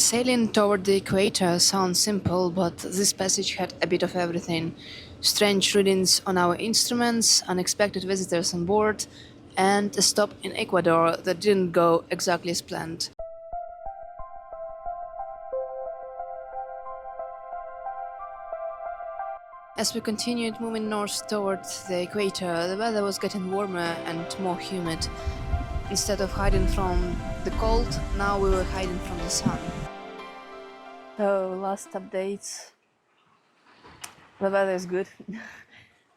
Sailing toward the equator sounds simple, but this passage had a bit of everything: strange readings on our instruments, unexpected visitors on board, and a stop in Ecuador that didn't go exactly as planned. As we continued moving north towards the equator, the weather was getting warmer and more humid. Instead of hiding from the cold, now we were hiding from the sun. So, last updates. The weather is good.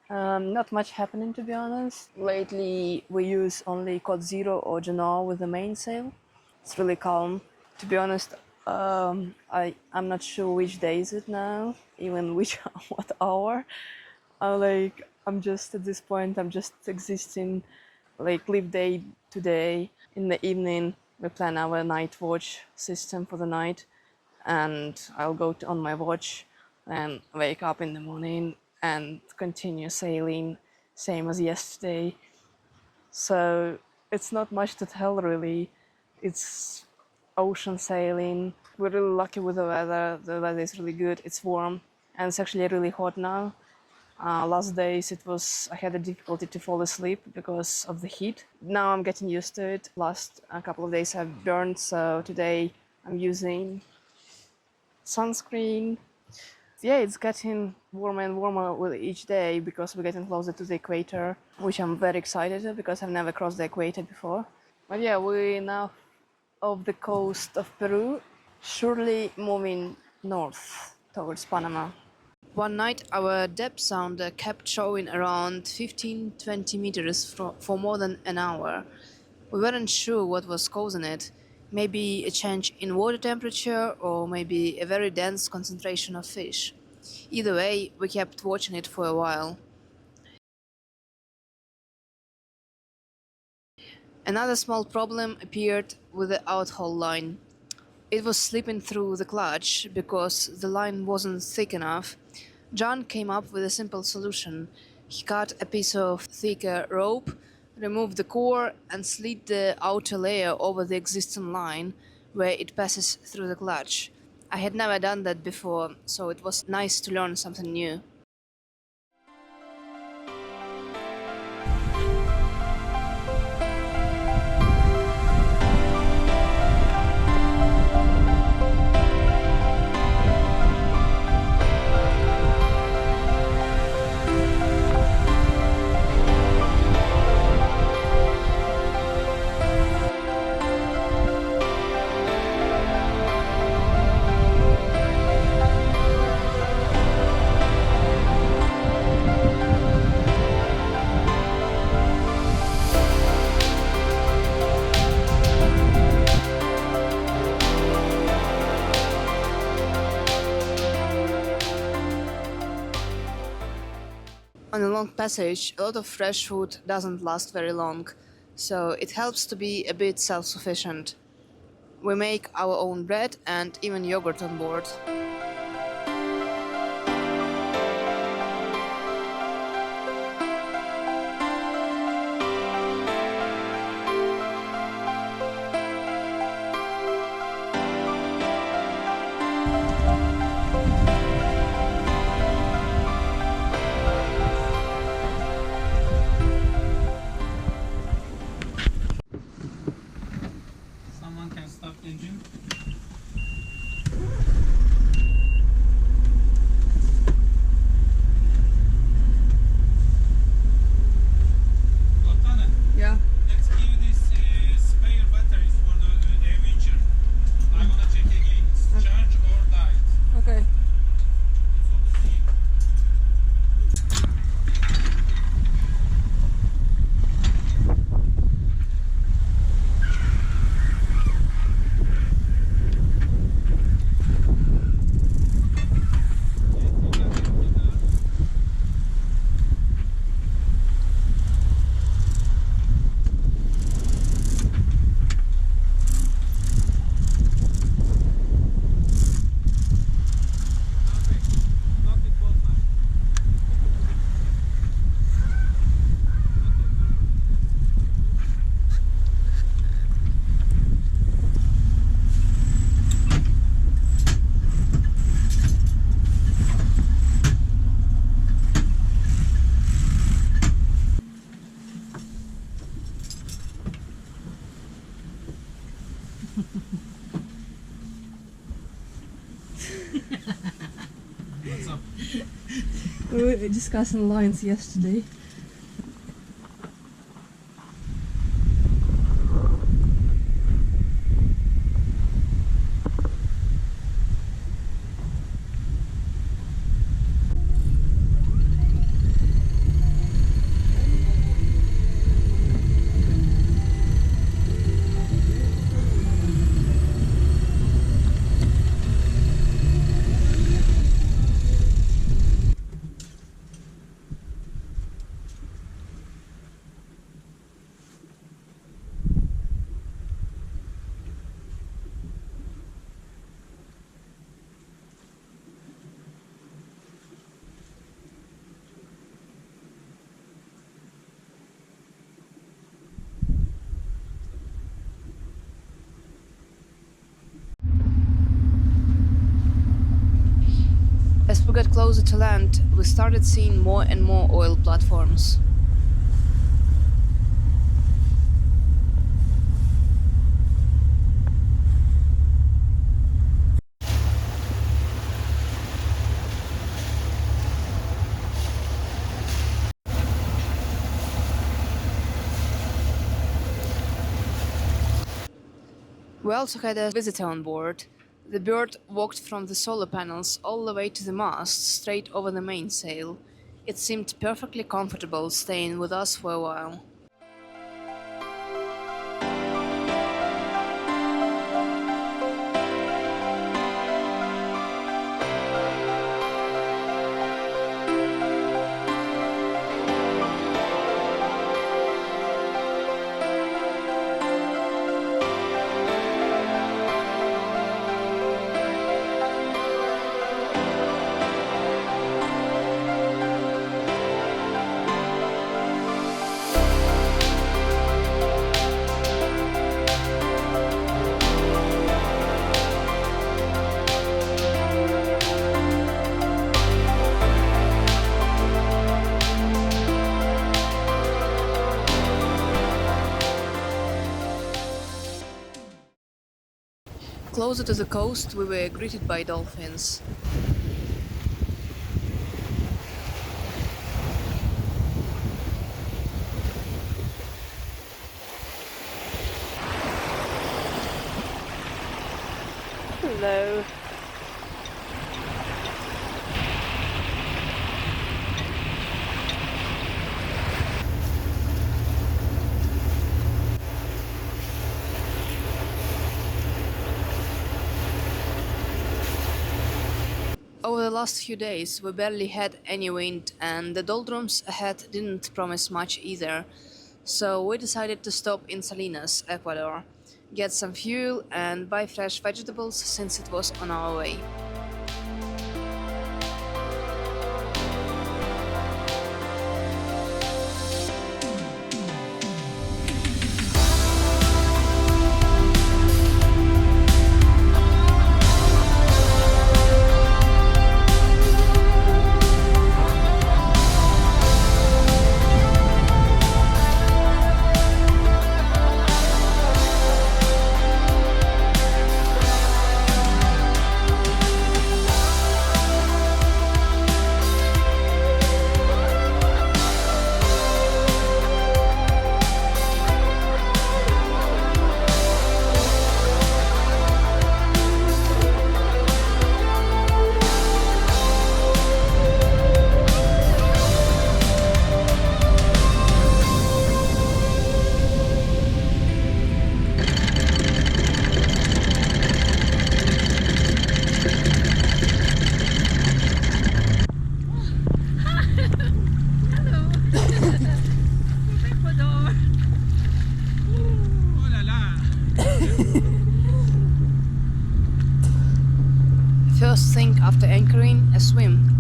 Not much happening, to be honest. Lately, we use only Code Zero or Genoa with the mainsail. It's really calm. To be honest, I'm not sure which day is it now, even which what hour. I'm just at this point. I'm just existing, like live day to day. In the evening, we plan our night watch system for the night, and I'll on my watch and wake up in the morning and continue sailing, same as yesterday. So it's not much to tell really. It's ocean sailing. We're really lucky with the weather. The weather is really good. It's warm and it's actually really hot now. Last days I had a difficulty to fall asleep because of the heat. Now I'm getting used to it. Last a couple of days I've burned, so today I'm using sunscreen. Yeah, it's getting warmer and warmer with each day because we're getting closer to the equator, which I'm very excited about because I've never crossed the equator before. But yeah, we're now off the coast of Peru, surely moving north towards Panama. One night our depth sounder kept showing around 15-20 meters for more than an hour. We weren't sure what was causing it. Maybe a change in water temperature or maybe a very dense concentration of fish. Either way, we kept watching it for a while. Another small problem appeared with the outhaul line. It was slipping through the clutch because the line wasn't thick enough. John came up with a simple solution. He cut a piece of thicker rope, removed the core, and slid the outer layer over the existing line where it passes through the clutch. I had never done that before, so it was nice to learn something new. On a long passage, a lot of fresh food doesn't last very long, so it helps to be a bit self sufficient. We make our own bread and even yogurt on board. Someone can stop the engine. What's up? We were discussing lines yesterday. As we got closer to land, we started seeing more and more oil platforms. We also had a visitor on board. The bird walked from the solar panels all the way to the mast, straight over the mainsail. It seemed perfectly comfortable staying with us for a while. Closer to the coast, we were greeted by dolphins. Hello. Over the last few days, we barely had any wind, and the doldrums ahead didn't promise much either. So we decided to stop in Salinas, Ecuador, get some fuel, and buy fresh vegetables since it was on our way. Ecuador. Oh la la! First thing after anchoring, a swim.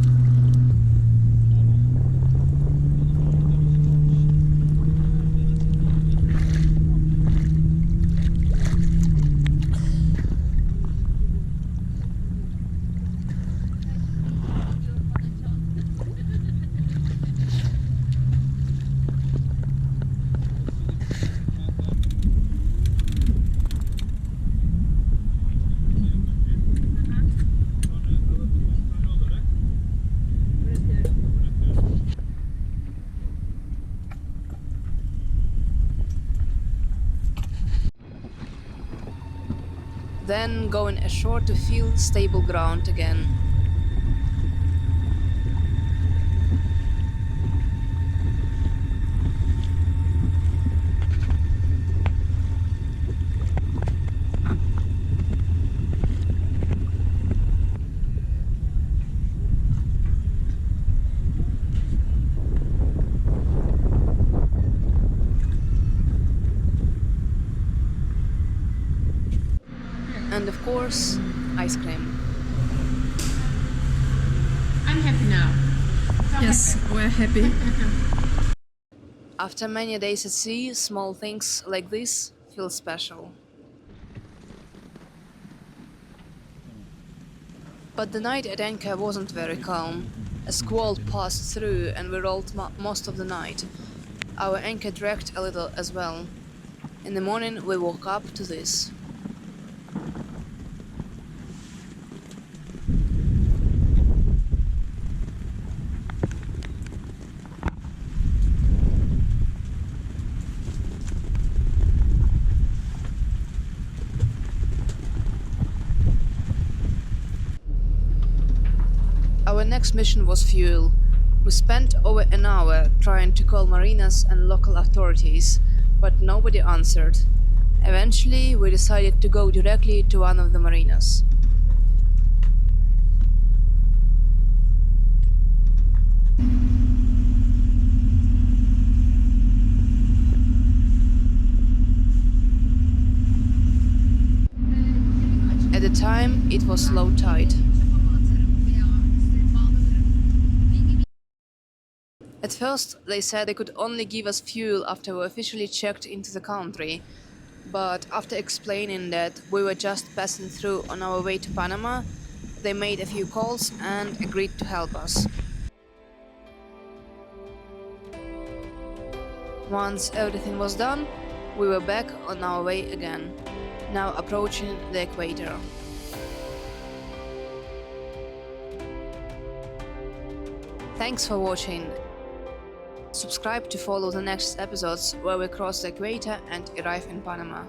then going ashore to feel stable ground again. And of course, ice cream. I'm happy now. Yes, we're happy. After many days at sea, small things like this feel special. But the night at anchor wasn't very calm. A squall passed through and we rolled most of the night. Our anchor dragged a little as well. In the morning we woke up to this. Our next mission was fuel. We spent over an hour trying to call marinas and local authorities, but nobody answered. Eventually, we decided to go directly to one of the marinas. At the time, it was low tide. At first, they said they could only give us fuel after we officially checked into the country, but after explaining that we were just passing through on our way to Panama, they made a few calls and agreed to help us. Once everything was done, we were back on our way again, now approaching the equator. Thanks for watching. Subscribe to follow the next episodes where we cross the equator and arrive in Panama.